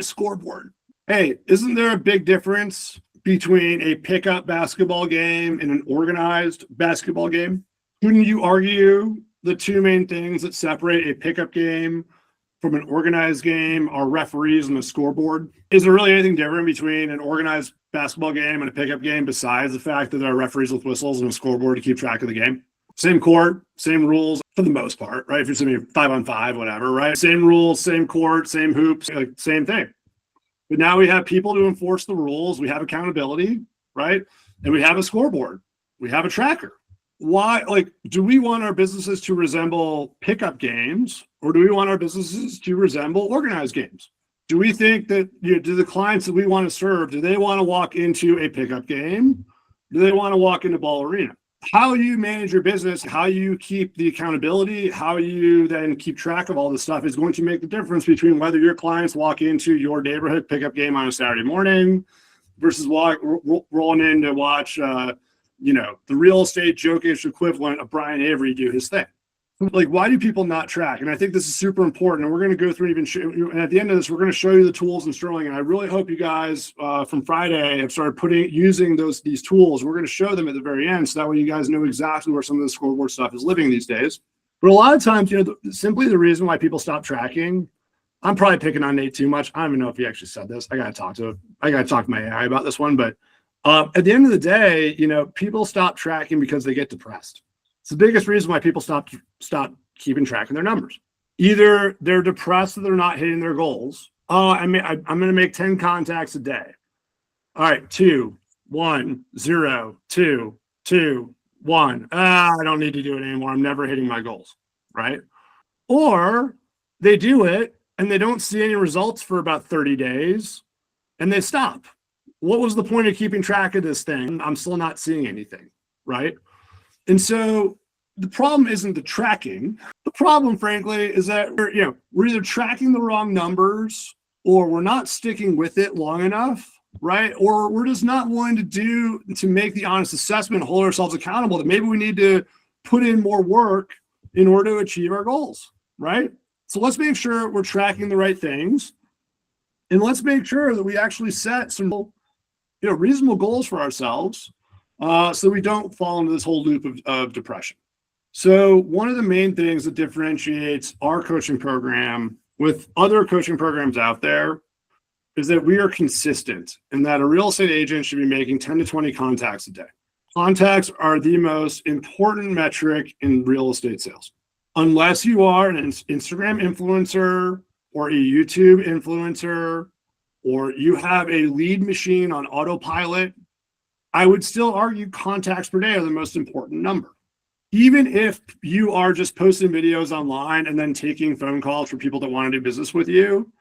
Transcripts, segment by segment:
Scoreboard. Hey, isn't there a big difference between a pickup basketball game and an organized basketball game? Couldn't you argue the two main things that separate a pickup game from an organized game are referees and the scoreboard? Is there really anything different between an organized basketball game and a pickup game besides the fact that there are referees with whistles and a scoreboard to keep track of the game? Same court, same rules for the most part, right? If you're sitting 5-on-5, whatever, right? Same rules, same court, same hoops, like same thing. But now we have people to enforce the rules. We have accountability, right? And we have a scoreboard. We have a tracker. Why, like, do we want our businesses to resemble pickup games, or do we want our businesses to resemble organized games? Do we think that, do the clients that we want to serve, do they want to walk into a pickup game? Do they want to walk into Ball Arena? How you manage your business, how you keep the accountability, how you then keep track of all this stuff is going to make the difference between whether your clients walk into your neighborhood pickup game on a Saturday morning versus rolling in to watch, the real estate joke-ish equivalent of Brian Avery do his thing. Like, why do people not track? And I think this is super important. And we're going to go through and at the end of this, we're going to show you the tools in Sterling. And I really hope you guys from Friday have started using these tools. We're going to show them at the very end, so that way you guys know exactly where some of the scoreboard stuff is living these days. But a lot of times, simply the reason why people stop tracking, I'm probably picking on Nate too much. I don't even know if he actually said this. I got to talk to my AI about this one. But at the end of the day, people stop tracking because they get depressed. It's the biggest reason why people stop keeping track of their numbers. Either they're depressed that they're not hitting their goals. I'm going to make 10 contacts a day. All right, 2, 1, 0, 2, 2, 1. I don't need to do it anymore. I'm never hitting my goals, right? Or they do it and they don't see any results for about 30 days and they stop. What was the point of keeping track of this thing? I'm still not seeing anything, right? And so the problem isn't the tracking. The problem, frankly, is that we're either tracking the wrong numbers, or we're not sticking with it long enough, right? Or we're just not willing to make the honest assessment, hold ourselves accountable that maybe we need to put in more work in order to achieve our goals, right? So let's make sure we're tracking the right things, and let's make sure that we actually set some reasonable goals for ourselves. So we don't fall into this whole loop of depression. So one of the main things that differentiates our coaching program with other coaching programs out there is that we are consistent, and that a real estate agent should be making 10 to 20 contacts a day. Contacts are the most important metric in real estate sales. Unless you are an Instagram influencer or a YouTube influencer, or you have a lead machine on autopilot, I would still argue contacts per day are the most important number. Even if you are just posting videos online and then taking phone calls from people that want to do business with you,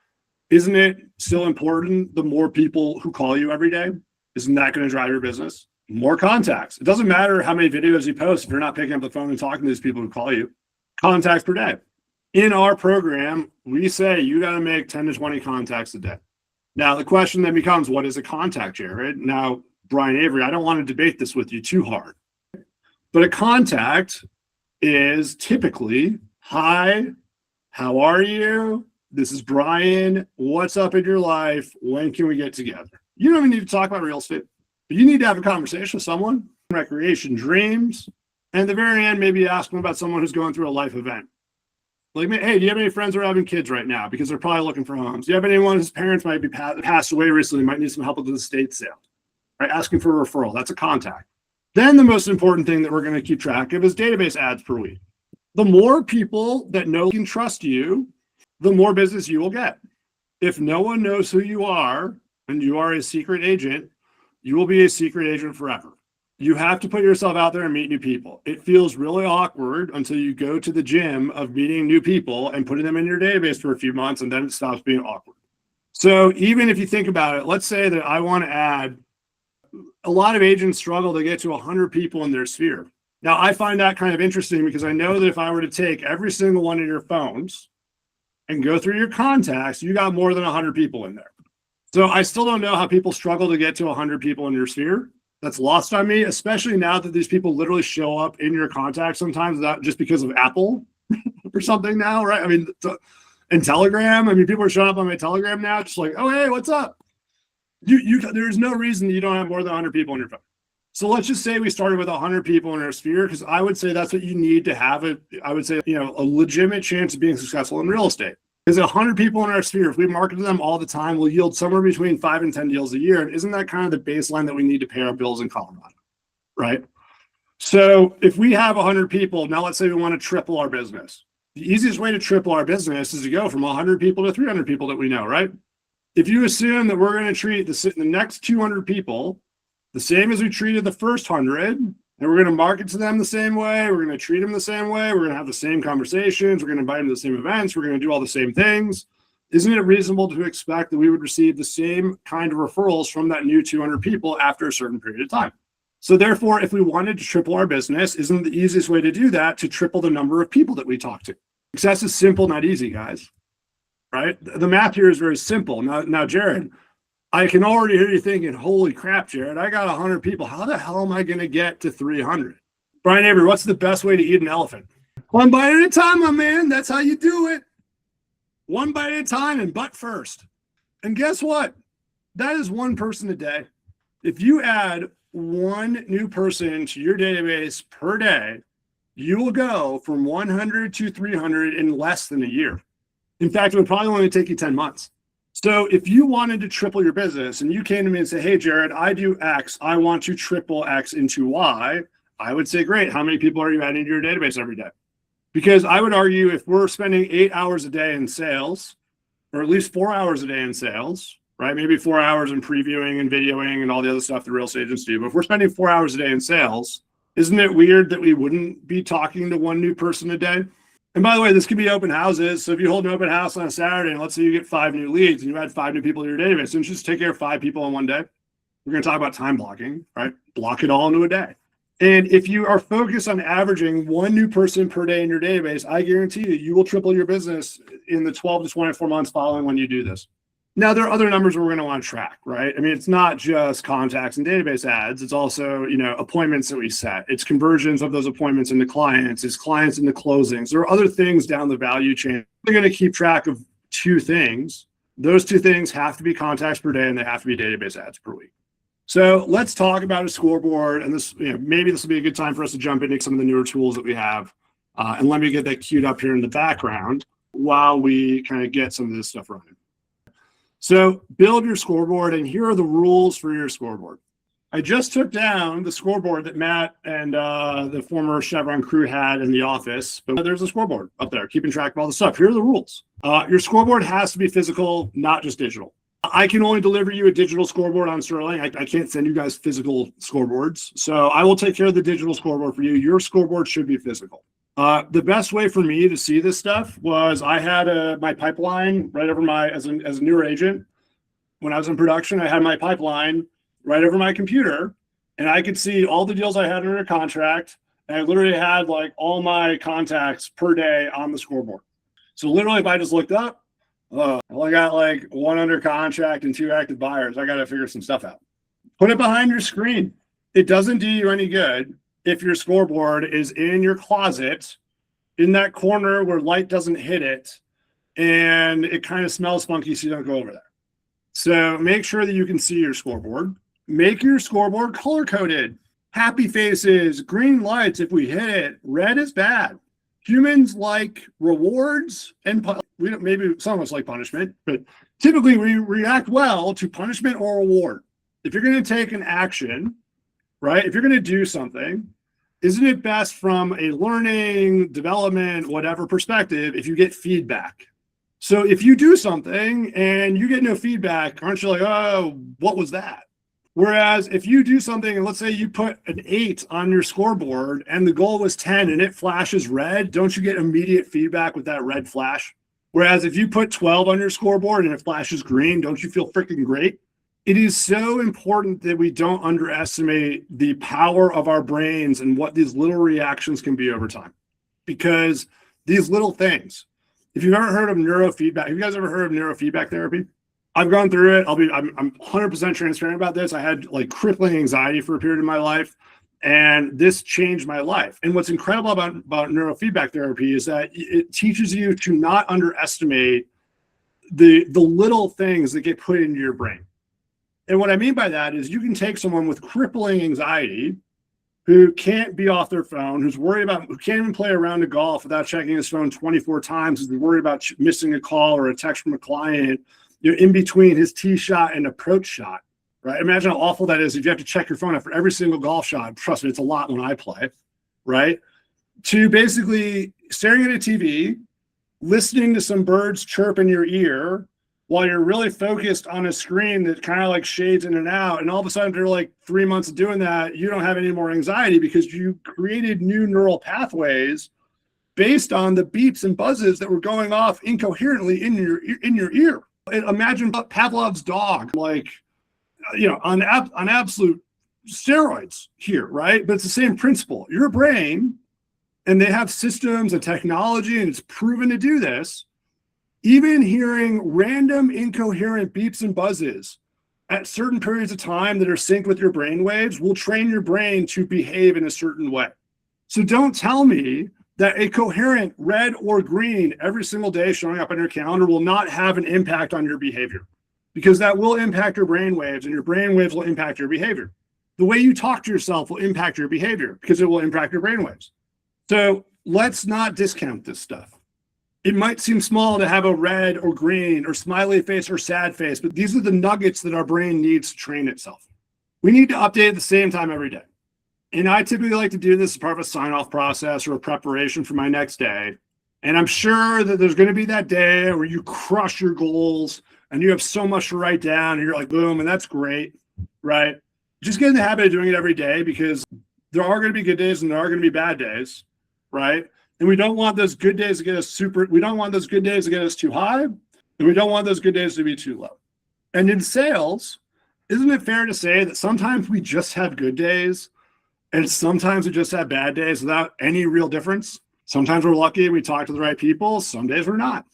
isn't it still important the more people who call you every day? Isn't that going to drive your business? More contacts. It doesn't matter how many videos you post if you're not picking up the phone and talking to these people who call you. Contacts per day. In our program, we say you got to make 10 to 20 contacts a day. Now, the question then becomes, what is a contact, Jared? Now, Brian Avery, I don't want to debate this with you too hard, but a contact is typically, hi, how are you? This is Brian. What's up in your life? When can we get together? You don't even need to talk about real estate, but you need to have a conversation with someone, recreation, dreams, and at the very end, maybe ask them about someone who's going through a life event. Like, hey, do you have any friends who are having kids right now? Because they're probably looking for homes. Do you have anyone whose parents might be passed away recently, might need some help with the estate sale? Right? Asking for a referral. That's a contact. Then the most important thing that we're going to keep track of is database ads per week. The more people that know can trust you, the more business you will get. If no one knows who you are and you are a secret agent, you will be a secret agent forever. You have to put yourself out there and meet new people. It feels really awkward until you go to the gym of meeting new people and putting them in your database for a few months, and then it stops being awkward. So even if you think about it, let's say that I want to add, a lot of agents struggle to get to 100 people in their sphere. Now, I find that kind of interesting because I know that if I were to take every single one of your phones and go through your contacts, you got more than 100 people in there. So I still don't know how people struggle to get to 100 people in your sphere. That's lost on me, especially now that these people literally show up in your contacts sometimes, not just because of Apple or something now, right? I mean, And Telegram, I mean, people are showing up on my Telegram now, just like, oh, hey, what's up? There's no reason that you don't have more than 100 people on your phone. So let's just say we started with 100 people in our sphere, because I would say that's what you need to have a legitimate chance of being successful in real estate. Because 100 people in our sphere, if we market to them all the time, will yield somewhere between 5 and 10 deals a year. And isn't that kind of the baseline that we need to pay our bills in Colorado, right? So if we have 100 people, now let's say we want to triple our business. The easiest way to triple our business is to go from 100 people to 300 people that we know, right? If you assume that we're going to treat the next 200 people the same as we treated the first 100, and we're going to market to them the same way, we're going to treat them the same way, we're going to have the same conversations, we're going to invite them to the same events, we're going to do all the same things, isn't it reasonable to expect that we would receive the same kind of referrals from that new 200 people after a certain period of time? So therefore, if we wanted to triple our business, isn't the easiest way to do that to triple the number of people that we talk to? Success is simple, not easy, guys, right? The math here is very simple. Now, Jared, I can already hear you thinking, holy crap, Jared, I got 100 people. How the hell am I going to get to 300? Brian Avery, what's the best way to eat an elephant? One bite at a time, my man. That's how you do it. One bite at a time and butt first. And guess what? That is one person a day. If you add one new person to your database per day, you will go from 100 to 300 in less than a year. In fact, it would probably only take you 10 months. So if you wanted to triple your business and you came to me and say, hey, Jared, I do X, I want to triple X into Y, I would say, great. How many people are you adding to your database every day? Because I would argue if we're spending 8 hours a day in sales, or at least 4 hours a day in sales, right? Maybe 4 hours in previewing and videoing and all the other stuff the real estate agents do. But if we're spending 4 hours a day in sales, isn't it weird that we wouldn't be talking to one new person a day? And by the way, this could be open houses. So if you hold an open house on a Saturday, and let's say you get 5 new leads and you add 5 new people to your database, don't you just take care of 5 people in one day? We're going to talk about time blocking, right? Block it all into a day. And if you are focused on averaging 1 new person per day in your database, I guarantee you will triple your business in the 12 to 24 months following when you do this. Now, there are other numbers we're going to want to track, right? I mean, it's not just contacts and database ads. It's also, appointments that we set. It's conversions of those appointments into clients. It's clients into closings. There are other things down the value chain. We're going to keep track of 2 things. Those 2 things have to be contacts per day, and they have to be database ads per week. So let's talk about a scoreboard. And this, maybe this will be a good time for us to jump into some of the newer tools that we have. And let me get that queued up here in the background while we kind of get some of this stuff running. So build your scoreboard, and here are the rules for your scoreboard. I just took down the scoreboard that Matt and the former Chevron crew had in the office, but there's a scoreboard up there keeping track of all the stuff. Here are the rules. Your scoreboard has to be physical, not just digital. I can only deliver you a digital scoreboard on Sterling. I can't send you guys physical scoreboards. So I will take care of the digital scoreboard for you. Your scoreboard should be physical. The best way for me to see this stuff was I had my pipeline right over as a newer agent. When I was in production, I had my pipeline right over my computer, and I could see all the deals I had under contract. And I literally had like all my contacts per day on the scoreboard. So literally, if I just looked up, I only got like 1 under contract and 2 active buyers. I got to figure some stuff out. Put it behind your screen. It doesn't do you any good if your scoreboard is in your closet, in that corner where light doesn't hit it, and it kind of smells funky, so you don't go over there. So make sure that you can see your scoreboard. Make your scoreboard color-coded. Happy faces, green lights if we hit it. Red is bad. Humans like rewards, and maybe some of us like punishment, but typically we react well to punishment or reward. If you're going to take an action, right? If you're going to do something, isn't it best from a learning, development, whatever perspective if you get feedback? So if you do something and you get no feedback, aren't you like, oh, what was that? Whereas if you do something and let's say you put an 8 on your scoreboard and the goal was 10 and it flashes red, don't you get immediate feedback with that red flash? Whereas if you put 12 on your scoreboard and it flashes green, don't you feel freaking great? It is so important that we don't underestimate the power of our brains and what these little reactions can be over time. Because these little things, if you've ever heard of neurofeedback, have you guys ever heard of neurofeedback therapy? I've gone through it. I'm 100% transparent about this. I had like crippling anxiety for a period of my life. And this changed my life. And what's incredible about neurofeedback therapy is that it teaches you to not underestimate the little things that get put into your brain. And what I mean by that is you can take someone with crippling anxiety who can't be off their phone, who can't even play a round of golf without checking his phone 24 times, because they're worried about missing a call or a text from a client, in between his tee shot and approach shot, right? Imagine how awful that is if you have to check your phone after every single golf shot. Trust me, it's a lot when I play, right? To basically staring at a TV, listening to some birds chirp in your ear, while you're really focused on a screen that kind of like shades in and out. And all of a sudden, after like 3 months of doing that, you don't have any more anxiety because you created new neural pathways based on the beeps and buzzes that were going off incoherently in your ear. And imagine Pavlov's dog, like, on absolute steroids here, right? But it's the same principle. Your brain, and they have systems and technology, and it's proven to do this. Even hearing random incoherent beeps and buzzes at certain periods of time that are synced with your brain waves will train your brain to behave in a certain way. So don't tell me that a coherent red or green every single day showing up on your calendar will not have an impact on your behavior, because that will impact your brain waves, and your brain waves will impact your behavior. The way you talk to yourself will impact your behavior because it will impact your brain waves. So let's not discount this stuff. It might seem small to have a red or green or smiley face or sad face, but these are the nuggets that our brain needs to train itself. We need to update at the same time every day. And I typically like to do this as part of a sign-off process or a preparation for my next day. And I'm sure that there's going to be that day where you crush your goals and you have so much to write down and you're like, boom, and that's great, right? Just get in the habit of doing it every day, because there are going to be good days and there are going to be bad days, right? And we don't want those good days to get us we don't want those good days to get us too high, and we don't want those good days to be too low. And in sales, isn't it fair to say that sometimes we just have good days and sometimes we just have bad days without any real difference? Sometimes we're lucky and we talk to the right people. Some days we're not.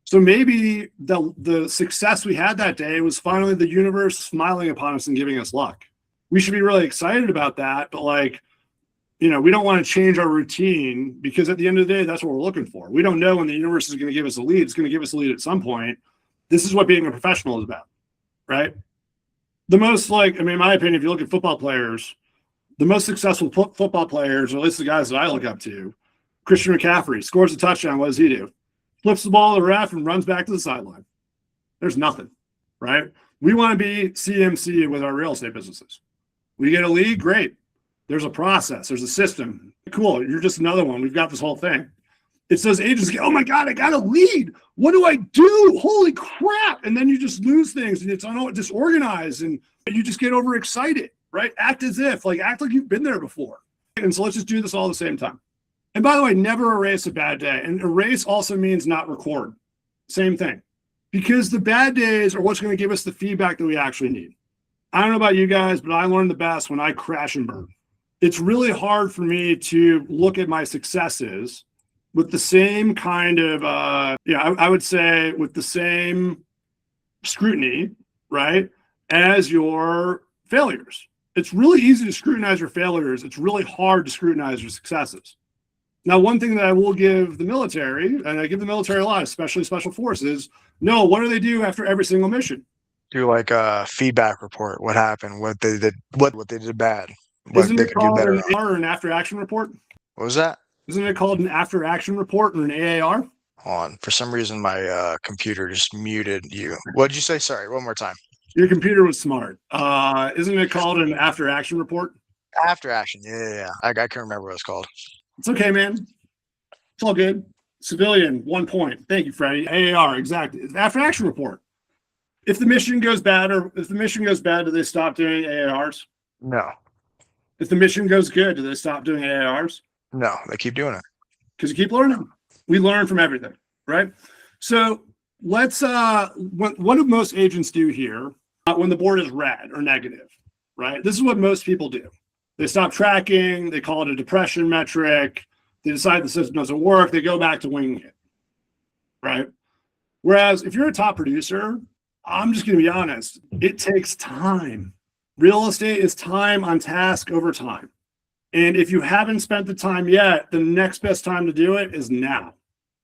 So maybe the success we had that day was finally the universe smiling upon us and giving us luck. We should be really excited about that, but we don't want to change our routine, because at the end of the day, that's what we're looking for. We don't know when the universe is going to give us a lead. It's going to give us a lead at some point. This is what being a professional is about, right? The most, in my opinion, if you look at football players, the most successful football players, or at least the guys that I look up to, Christian McCaffrey scores a touchdown. What does he do? Flips the ball to the ref and runs back to the sideline. There's nothing, right? We want to be CMC with our real estate businesses. We get a lead, great. There's a process. There's a system. Cool. You're just another one. We've got this whole thing. It's those agents go, oh my God, I got a lead. What do I do? Holy crap. And then you just lose things and it's disorganized and you just get overexcited, right? Act like you've been there before. And so let's just do this all at the same time. And by the way, never erase a bad day. And erase also means not record. Same thing. Because the bad days are what's going to give us the feedback that we actually need. I don't know about you guys, but I learn the best when I crash and burn. It's really hard for me to look at my successes with the same kind of, I would say with the same scrutiny, right, as your failures. It's really easy to scrutinize your failures. It's really hard to scrutinize your successes. Now, one thing that I will give the military, and I give the military a lot, especially special forces, what do they do after every single mission? Do like a feedback report. What happened? What they did? What they did bad? What Isn't they it could do called better an AR or an after action report? What was that? Isn't it called an after action report or an AAR? Hold on. For some reason, my computer just muted you. What did you say? Sorry, one more time. Your computer was smart. Isn't it called an after action report? After action. Yeah. I can't remember what it's called. It's okay, man. It's all good. Civilian, 1 point. Thank you, Freddie. AAR, exactly. It's after action report. If the mission goes bad, do they stop doing AARs? No. If the mission goes good, do they stop doing AARs? No, they keep doing it. Because you keep learning. We learn from everything, right? So let's, what do most agents do here when the board is red or negative, right? This is what most people do. They stop tracking. They call it a depression metric. They decide the system doesn't work. They go back to winging it, right? Whereas if you're a top producer, I'm just going to be honest, it takes time. Real estate is time on task over time. And if you haven't spent the time yet, the next best time to do it is now.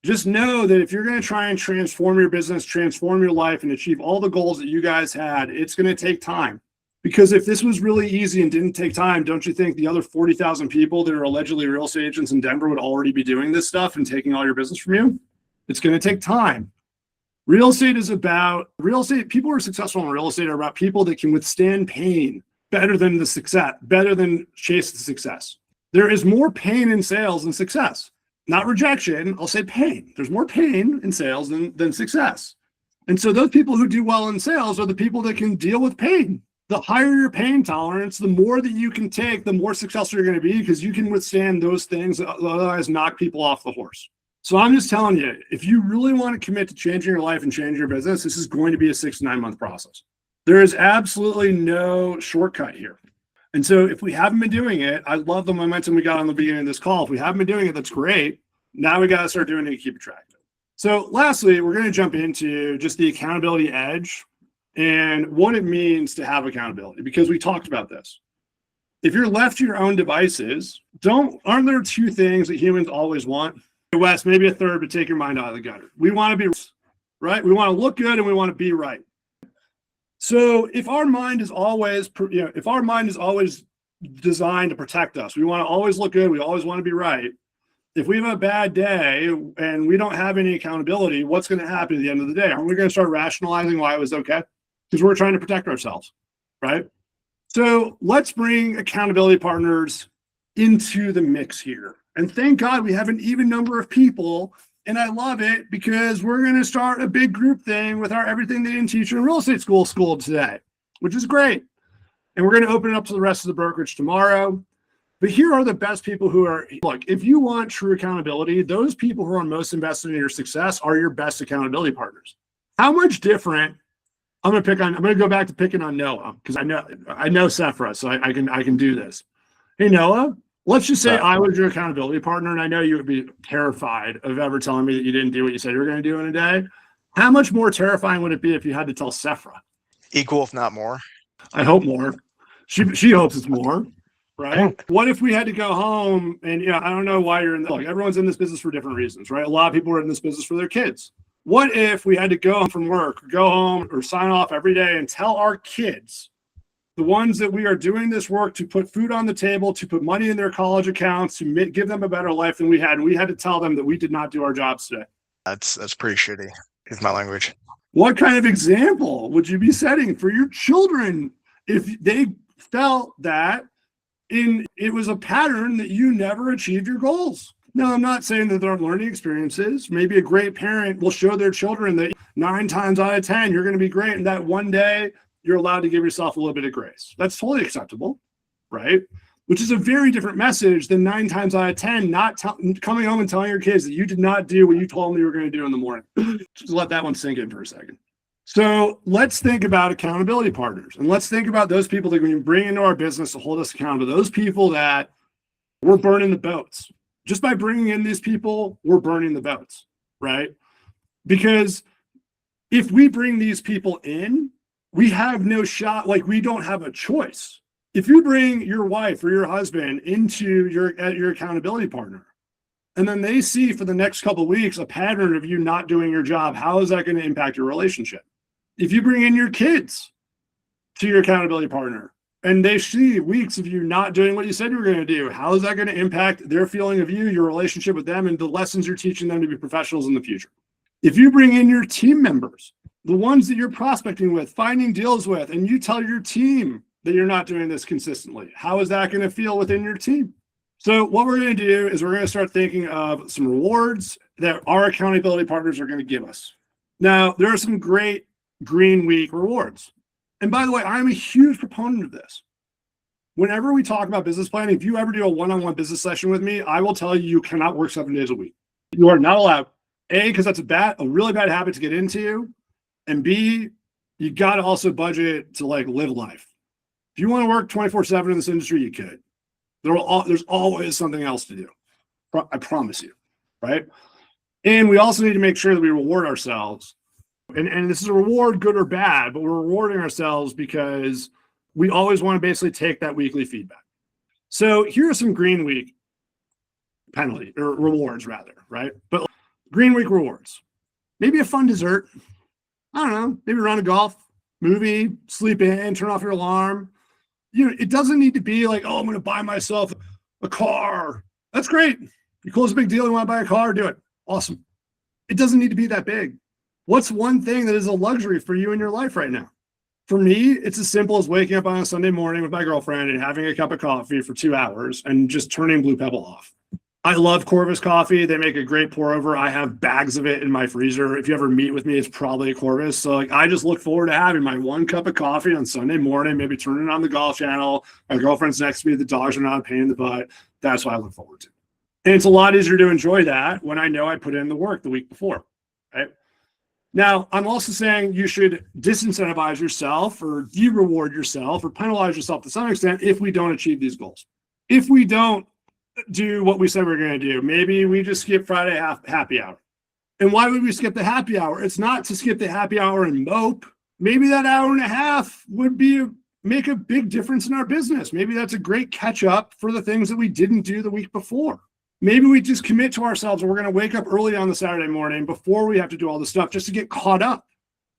Just know that if you're going to try and transform your business, transform your life, and achieve all the goals that you guys had, it's going to take time. Because if this was really easy and didn't take time, don't you think the other 40,000 people that are allegedly real estate agents in Denver would already be doing this stuff and taking all your business from you? It's going to take time. Real estate, people who are successful in real estate are about people that can withstand pain better than chase the success. There is more pain in sales than success. Not rejection, I'll say pain. There's more pain in sales than success. And so those people who do well in sales are the people that can deal with pain. The higher your pain tolerance, the more that you can take, the more successful you're going to be, because you can withstand those things that otherwise knock people off the horse. So I'm just telling you, if you really want to commit to changing your life and changing your business, this is going to be a 6 to 9 month process. There is absolutely no shortcut here. And so if we haven't been doing it, I love the momentum we got on the beginning of this call. If we haven't been doing it, that's great. Now we got to start doing it to keep it tracked. So lastly, we're going to jump into just the accountability edge and what it means to have accountability, because we talked about this. If you're left to your own devices, aren't there 2 things that humans always want? Wes, maybe a third, but take your mind out of the gutter. We want to be right. We want to look good and we want to be right. So if our mind is always, designed to protect us, we want to always look good. We always want to be right. If we have a bad day and we don't have any accountability, what's going to happen at the end of the day? Aren't we going to start rationalizing why it was okay? Because we're trying to protect ourselves, right? So let's bring accountability partners into the mix here. And thank God we have an even number of people. And I love it because we're going to start a big group thing with our Everything They Didn't Teach You in Real Estate School today, which is great. And we're going to open it up to the rest of the brokerage tomorrow. But here are the best people look, if you want true accountability, those people who are most invested in your success are your best accountability partners. How much different? I'm going to go back to picking on Noah because I know Sephra, so I can do this. Hey, Noah. Let's just say I was your accountability partner, and I know you would be terrified of ever telling me that you didn't do what you said you were going to do in a day. How much more terrifying would it be if you had to tell Sephra? Equal, if not more. I hope more. She hopes it's more, right? What if we had to go home and, I don't know why you're everyone's in this business for different reasons, right? A lot of people are in this business for their kids. What if we had to go home from work, go home or sign off every day and tell our kids, the ones that we are doing this work to put food on the table, to put money in their college accounts, to give them a better life than we had. And we had to tell them that we did not do our jobs today. That's pretty shitty, is my language. What kind of example would you be setting for your children if they felt that it was a pattern that you never achieved your goals? Now, I'm not saying that there aren't learning experiences. Maybe a great parent will show their children that 9 times out of 10, you're going to be great. And that one day, you're allowed to give yourself a little bit of grace. That's totally acceptable, right? Which is a very different message than 9 times out of 10 not coming home and telling your kids that you did not do what you told them you were going to do in the morning. Just let that one sink in for a second. So let's think about accountability partners, and let's think about those people that we can bring into our business to hold us accountable. Those people that we're burning the boats. Just by bringing in these people, we're burning the boats, right? Because if we bring these people in, we have no shot, we don't have a choice. If you bring your wife or your husband into your accountability partner, and then they see for the next couple of weeks a pattern of you not doing your job, how is that going to impact your relationship? If you bring in your kids to your accountability partner, and they see weeks of you not doing what you said you were going to do, how is that going to impact their feeling of you, your relationship with them, and the lessons you're teaching them to be professionals in the future? If you bring in your team members, the ones that you're prospecting with, finding deals with, and you tell your team that you're not doing this consistently, how is that going to feel within your team? So what we're going to do is we're going to start thinking of some rewards that our accountability partners are going to give us. Now, there are some great Green Week rewards. And by the way, I'm a huge proponent of this. Whenever we talk about business planning, if you ever do a one-on-one business session with me, I will tell you, you cannot work 7 days a week. You are not allowed. A, because that's a really bad habit to get into. And B, you got to also budget to live life. If you want to work 24/7 in this industry, you could. There's always something else to do. I promise you, right? And we also need to make sure that we reward ourselves. And this is a reward, good or bad, but we're rewarding ourselves because we always want to basically take that weekly feedback. So here are some Green Week penalty or rewards rather, right? But Green Week rewards, maybe a fun dessert. I don't know, maybe a round of golf, movie, sleep in, turn off your alarm. It doesn't need to be like, oh, I'm going to buy myself a car. That's great. You close a big deal, you want to buy a car, do it. Awesome. It doesn't need to be that big. What's one thing that is a luxury for you in your life right now? For me, it's as simple as waking up on a Sunday morning with my girlfriend and having a cup of coffee for 2 hours and just turning Blue Pebble off. I love Corvus coffee. They make a great pour over. I have bags of it in my freezer. If you ever meet with me, it's probably a Corvus. So I just look forward to having my 1 cup of coffee on Sunday morning, maybe turning on the golf channel. My girlfriend's next to me. The dogs are not a pain in the butt. That's what I look forward to. And it's a lot easier to enjoy that when I know I put in the work the week before, right? Now, I'm also saying you should disincentivize yourself or de-reward yourself or penalize yourself to some extent if we don't achieve these goals. If we don't do what we said we're going to do, maybe we just skip Friday happy hour. And why would we skip the happy hour? It's not to skip the happy hour and mope. Maybe that hour and a half would make a big difference in our business. Maybe that's a great catch up for the things that we didn't do the week before. Maybe we just commit to ourselves and we're going to wake up early on the Saturday morning before we have to do all this stuff just to get caught up.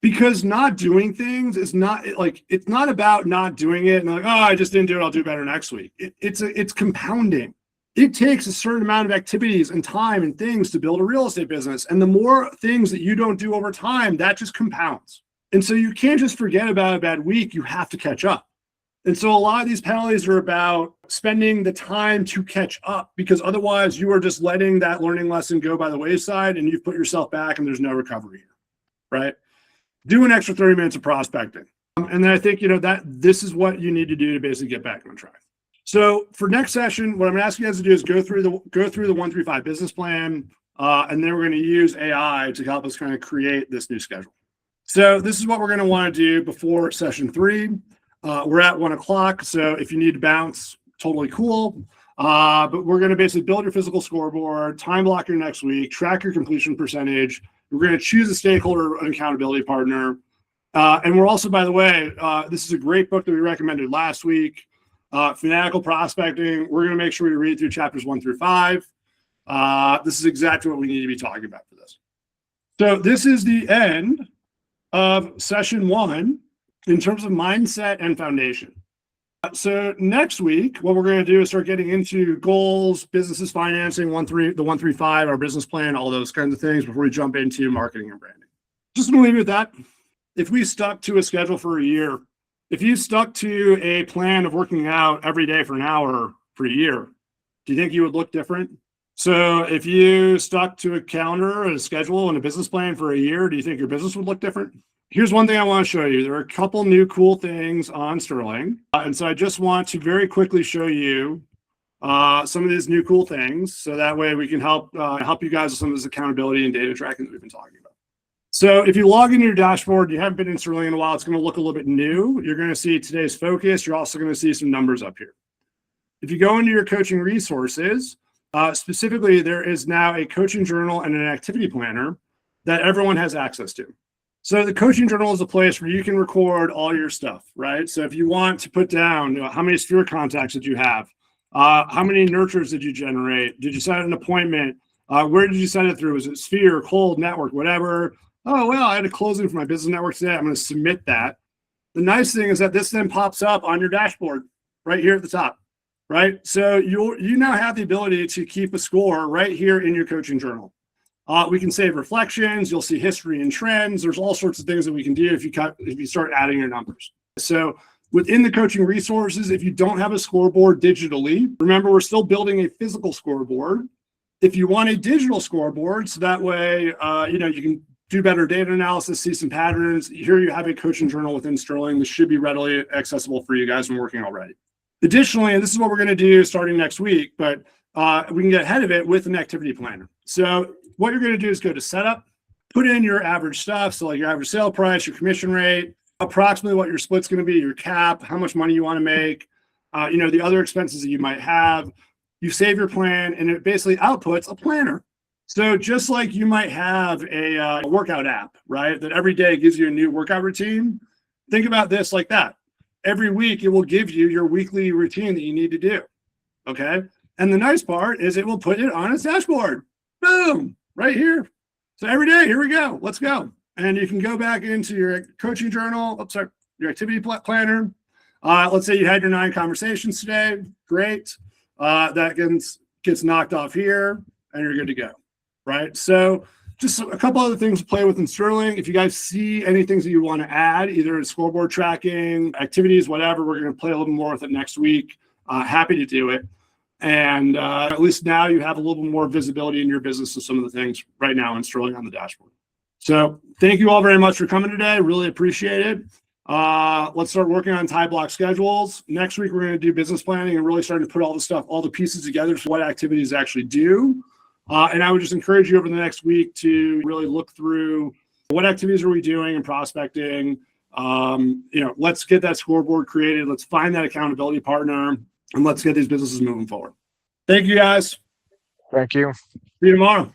Because not doing things is not like, it's not about not doing it and like, oh, I just didn't do it, I'll do better next week. It's compounding. It takes a certain amount of activities and time and things to build a real estate business. And the more things that you don't do over time, that just compounds. And so you can't just forget about a bad week. You have to catch up. And so a lot of these penalties are about spending the time to catch up, because otherwise you are just letting that learning lesson go by the wayside and you've put yourself back and there's no recovery here, right? Do an extra 30 minutes of prospecting. And then I think, that this is what you need to do to basically get back on track. So for next session, what I'm going to ask you guys to do is go through the 135 business plan, and then we're going to use AI to help us kind of create this new schedule. So this is what we're going to want to do before session 3. We're at 1:00, so if you need to bounce, totally cool. But we're going to basically build your physical scoreboard, time block your next week, track your completion percentage. We're going to choose a stakeholder and accountability partner. And we're also, by the way, this is a great book that we recommended last week. Fanatical Prospecting. We're going to make sure we read through chapters 1 through 5. This is exactly what we need to be talking about for this. So this is the end of session 1 in terms of mindset and foundation. So next week, what we're going to do is start getting into goals, businesses, financing, the 135, our business plan, all those kinds of things before we jump into marketing and branding. Just going to leave you with that. If we stuck to a schedule for a year, if you stuck to a plan of working out every day for an hour for a year, do you think you would look different? So if you stuck to a calendar, a schedule, and a business plan for a year, do you think your business would look different? Here's one thing I want to show you. There are a couple new cool things on Sterling. And so I just want to very quickly show you some of these new cool things. So that way we can help you guys with some of this accountability and data tracking that we've been talking about. So if you log into your dashboard, you haven't been in Sterling in a while, it's going to look a little bit new. You're going to see today's focus. You're also going to see some numbers up here. If you go into your coaching resources, specifically, there is now a coaching journal and an activity planner that everyone has access to. So the coaching journal is a place where you can record all your stuff, right? So if you want to put down, how many sphere contacts did you have? How many nurtures did you generate? Did you set an appointment? Where did you send it through? Was it sphere, cold, network, whatever? Oh, well, I had a closing for my business network today. I'm going to submit that. The nice thing is that this then pops up on your dashboard right here at the top, right? So you now have the ability to keep a score right here in your coaching journal. We can save reflections. You'll see history and trends. There's all sorts of things that we can do if you start adding your numbers. So within the coaching resources, if you don't have a scoreboard digitally, remember, we're still building a physical scoreboard. If you want a digital scoreboard, so that way, you can do better data analysis, see some patterns. Here you have a coaching journal within Sterling. This should be readily accessible for you guys and working already. Additionally, and this is what we're going to do starting next week, but we can get ahead of it with an activity planner. So what you're going to do is go to setup, put in your average stuff. So like your average sale price, your commission rate, approximately what your split's going to be, your cap, how much money you want to make, the other expenses that you might have. You save your plan and it basically outputs a planner. So just like you might have a workout app, right, that every day gives you a new workout routine, think about this like that. Every week, it will give you your weekly routine that you need to do. Okay. And the nice part is it will put it on its dashboard. Boom, right here. So every day, here we go. Let's go. And you can go back into your coaching journal. Oops, sorry, your activity planner. Let's say you had your 9 conversations today. Great. That gets knocked off here, and you're good to go. Right. So just a couple other things to play with in Sterling. If you guys see any things that you want to add, either scoreboard tracking, activities, whatever, we're going to play a little more with it next week. Happy to do it. And at least now you have a little bit more visibility in your business of some of the things right now in Sterling on the dashboard. So thank you all very much for coming today. Really appreciate it. Let's start working on tie block schedules. Next week, we're going to do business planning and really starting to put all the stuff, all the pieces together for what activities actually do. And I would just encourage you over the next week to really look through what activities are we doing in prospecting. Let's get that scoreboard created. Let's find that accountability partner, and let's get these businesses moving forward. Thank you, guys. Thank you. See you tomorrow.